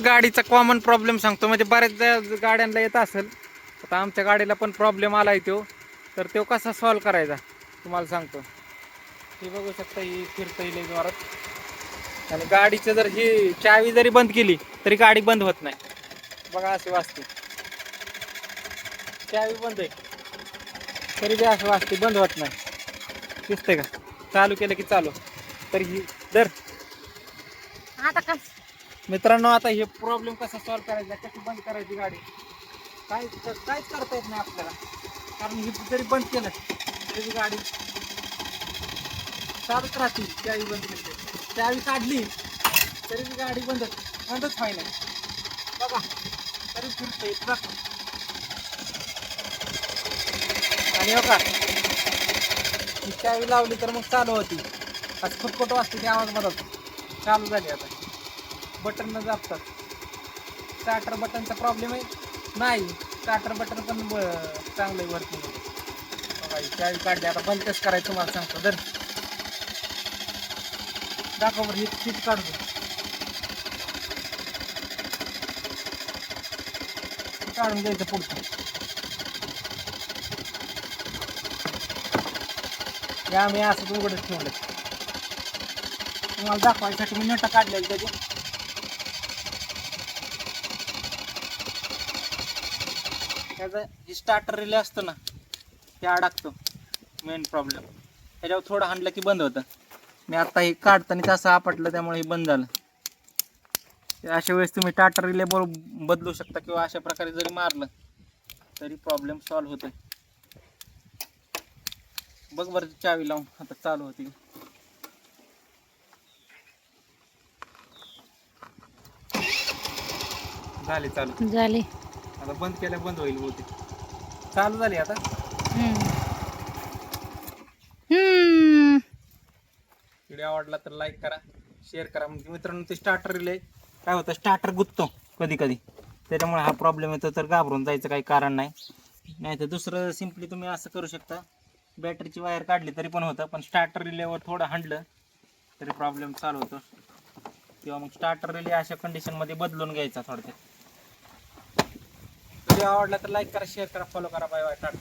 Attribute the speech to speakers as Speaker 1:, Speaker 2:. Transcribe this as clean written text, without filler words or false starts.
Speaker 1: गाडीचा common problem सांगतो, म्हणजे बऱ्याच गाड्यांना येत असेल. आता आमच्या गाडीला पण प्रॉब्लेम आलाय तो, तर तो कसा सॉल्व करायचा तुम्हाला सांगतो. ही बघू शकता, ही फिरतं येईल जोरात. आणि गाडीचं जर ही चावी जरी बंद केली तरी गाडी बंद होत नाही. बघा असे वाजते, चावी बंद आहे तरी बी असं वाजते, बंद होत नाही. दिसतंय का? चालू केलं की चालू. तर ही दर
Speaker 2: आता काय
Speaker 1: मित्रांनो, आता हे प्रॉब्लेम कसा सॉल्व करायचा, कशी बंद करायची गाडी, काहीच करता येत नाही आपल्याला. कारण ही जरी बंद केलं तरी गाडी चालूच राहते. चावी बंद केली, चावी काढली तरी ती गाडी बंदच व्हाय नाही. बघा तरी फिरते दाखव. आणि बघा ही चावी लावली तर मग चालू होती. आज फुटफुट वाजते ती, आवाज बदलतो. चालू झाली आता. बटन न दाबतात. स्टार्टर बटनचा प्रॉब्लेम आहे नाही, स्टार्टर बटन पण चांगलं आहे वर्किंग. बघा ही चावी काढली, आता बंद कसं करायचं तुम्हाला सांगतो. तर दाखव बरं, ही सीट काढतो. काढून घ्यायचं पुढचं. या मी असं उघडच ठेवलं तुम्हाला दाखवायसाठी. मी नट काढलेलं त्याचे. त्याचं जे स्टार्टर रिले असतं ना, ते अडकतो. मेन प्रॉब्लेम त्याच्यावर थोडं हाणलं की बंद होतं. मी आता हे काढताना असं आपटलं, त्यामुळे हे बंद झालं. अशा वेळेस तुम्ही स्टार्टर रिले बदलू शकता, किंवा अशा प्रकारे जरी मारलं तरी प्रॉब्लेम सॉल्व होतोय. बघ बरं चावी लावून आता चालू होती. झाली चालू.
Speaker 2: झाली.
Speaker 1: आता बंद केल्या बंद होईल बहुतेक. चालू झाली आता. व्हिडिओ आवडला तर लाईक करा, शेअर करा. म्हणजे मित्रांनो, ते स्टार्टर रिले काय होतं, स्टार्टर गुंततो कधी कधी, त्याच्यामुळे हा प्रॉब्लेम येतो. तर घाबरून जायचं काही कारण नाही. नाही तर दुसरं सिम्पली तुम्ही असं करू शकता, बॅटरीची वायर काढली तरी पण होतं, पण स्टार्टर रिलेवर थोडं हाणलं तरी प्रॉब्लेम चालू होतो. किंवा मग स्टार्टर रिले अशा कंडिशनमध्ये बदलून घ्यायचा थोडक्यात. व्हिडिओ आवडला तर लाईक करा, शेअर करा, फॉलो करा. Bye bye, Tata.